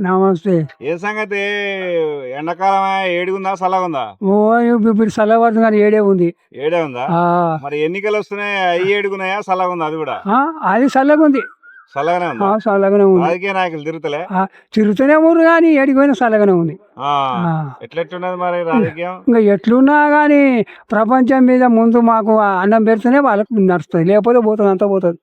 నమస్తే. ఏ సంగతి? ఎండాకాలం ఏడుగుందా చల్లగుందా? ఓ ఇప్పుడు చల్లబడుతుంది కానీ ఏడే ఉంది. ఏడే ఉందా? ఆ, మరి ఎన్నికలు వస్తున్నాయి, అవి ఏడుగున్నాయా చల్లగుందా? అది కూడా ఆ, అది చల్లగా ఉంది. చల్లగానే ఉందా? చల్లగానే ఉంది. రాజకీయ నాయకులు తిరుగుతలే? తిరుగుతూనే ఊరు కానీ ఏడిపోయినా చల్లగానే ఉంది. ఎట్లెట్టున్నది మరి రాజకీయం? ఇంకా ఎట్లున్నా కానీ ప్రపంచం మీద ముందు మాకు అన్నం పెడితేనే వాళ్ళకు నడుస్తుంది, లేకపోతే పోతుంది, అంతా పోతుంది.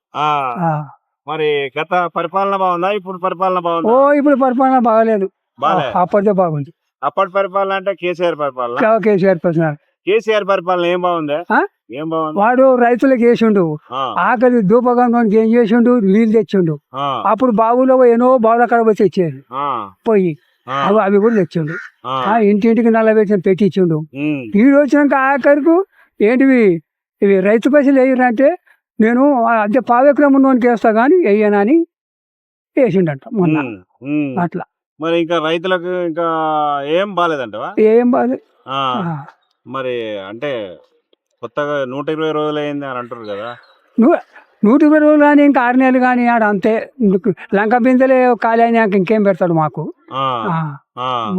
మరి గత పరిపాలన బాగుందా, ఇప్పుడు పరిపాలన బాగుందా? ఇప్పుడు పరిపాలన బాగలేదు, బాలే. అప్పటిదే బాగుంది. అప్పటి పరిపాలన అంటే కేసీఆర్ పరిపాలన. కేసీఆర్ పరిపాలన. కేసీఆర్ పరిపాలన ఏం బాగుంది? ఏం బాగుంది? వాడు రైతులకు వేసిండు, ఆకలి దూపగంగానికి ఏం చేసిండు, నీళ్ళు తెచ్చిండు. అప్పుడు బావులో ఎన్నో బావుల కాడ పోయి తెచ్చేది పోయి అవి కూడా తెచ్చిండు. ఇంటింటికి నల్లబెట్టిన పెట్టించిండు. వీడు వచ్చినాక ఆఖరికి ఏంటివి ఇవి రైతు పైసలు వేయరంటే నేను అదే పావెకరం ఉన్నోనికి వేస్తా కానీ వేయనని వేసిండట మొన్న. అట్లా మరి ఇంకా రైతులకు ఇంకా ఏం బాగాలేదంటవా? ఏం బాగాలేదు. మరి అంటే కొత్తగా 120 రోజులు అయింది అని అంటారు కదా. 120 రోజులు కానీ ఇంకా 6 నెలలు కానీ ఆడ అంతే. లంక బిందెలే ఖాళీ అయినాక ఇంకేం పెడతాడు మాకు?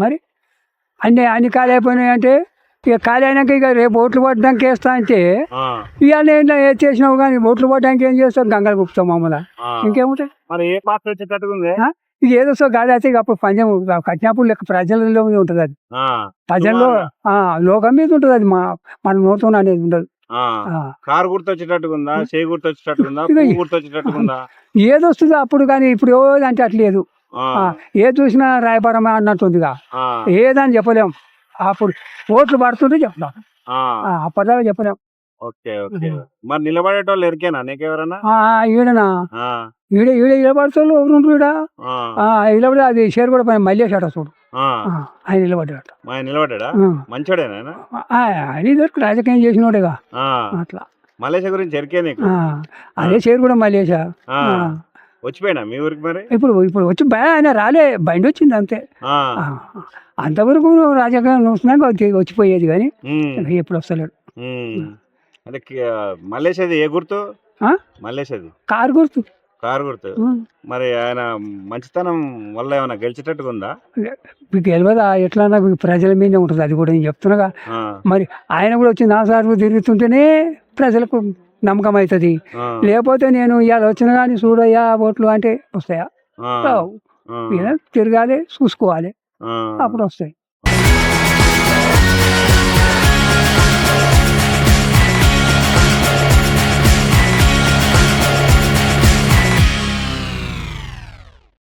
మరి అన్ని ఖాళీ అయిపోయినాయి అంటే ఇక ఖాళీ అయినాక ఇక రేపు ఓట్లు పడడానికి వేస్తా అంటే ఇవాళ ఏం చేసినావు కానీ ఓట్లు పడడానికి ఏం చేస్తావు? గంగలు గుప్తాం మమ్మల్ని, ఇంకేముంటాయి? మరి ఏ పాత్ర వచ్చేటట్టుగా ఇది ఏదో సో గాలి అయితే అప్పుడు పంచం కట్టినప్పుడు లెక్క ప్రజలలో ఉంటుంది. అది ప్రజల్లో లోకం మీద ఉంటుంది. అది మన నోట్లో అనేది ఉండదు. కారు గుర్తొచ్చేటట్టుగా, చేయి గుర్తొచ్చేటట్టుగా, గుర్తొచ్చేటట్టుగా ఏది వస్తుందో అప్పుడు. కానీ ఇప్పుడు అంటే అట్లేదు. ఏది చూసినా రాయబారమే అన్నట్టుందిగా. ఏదని చెప్పలేం. అప్పుడు ఓట్లు పడుతుంటే చెప్తాం, అప్పటిదాకా చెప్పలేం. Okay okay. మరి నిలబడేటోళ్ళు ఎరికేనా నీకెవరన్నా? ఈడనా ఈడ నిలబడతాడు ఎవరు ఈడ నిలబడి అది షేర్ కూడా పైన మల్లేశాట చూడు, ఆయన నిలబడ్డాడు. నిలబడ్డా? మంచోడేనా ఆయన? ఇద్దరు రాజకీయం చేసినోడేగా. అట్లా మలేషియా గురించి ఎరికే నీకు? అదే షేర్ కూడా మల్లేశా. వచ్చిపోయినా మీ ఊరికి? మరి ఇప్పుడు వచ్చి ఆయన రాలే, బండి వచ్చింది అంతే. అంతవరకు రాజకీయం చూసినాక వచ్చిపోయేది కానీ ఎప్పుడు వస్తలేడు. అంటే మల్లేషది ఏ గుర్తు? మల్లేషది కారు గుర్తు. కారు గుర్తు. మరి ఆయన మంచితనం వల్ల ఏమైనా గెలిచేటట్టుగా ఉందా? మీకు తెలియదా? ఎట్లా మీకు ప్రజల మీదే ఉంటుంది. అది కూడా నేను చెప్తున్నాగా. మరి ఆయన కూడా వచ్చి నా సార్లు తిరుగుతుంటేనే ప్రజలకు నమ్మకం అవుతుంది. లేకపోతే నేను ఇవాళ వచ్చిన కానీ చూడయ్యా ఓట్లు అంటే వస్తాయా? తిరగాలి, చూసుకోవాలి, అప్పుడు వస్తాయి.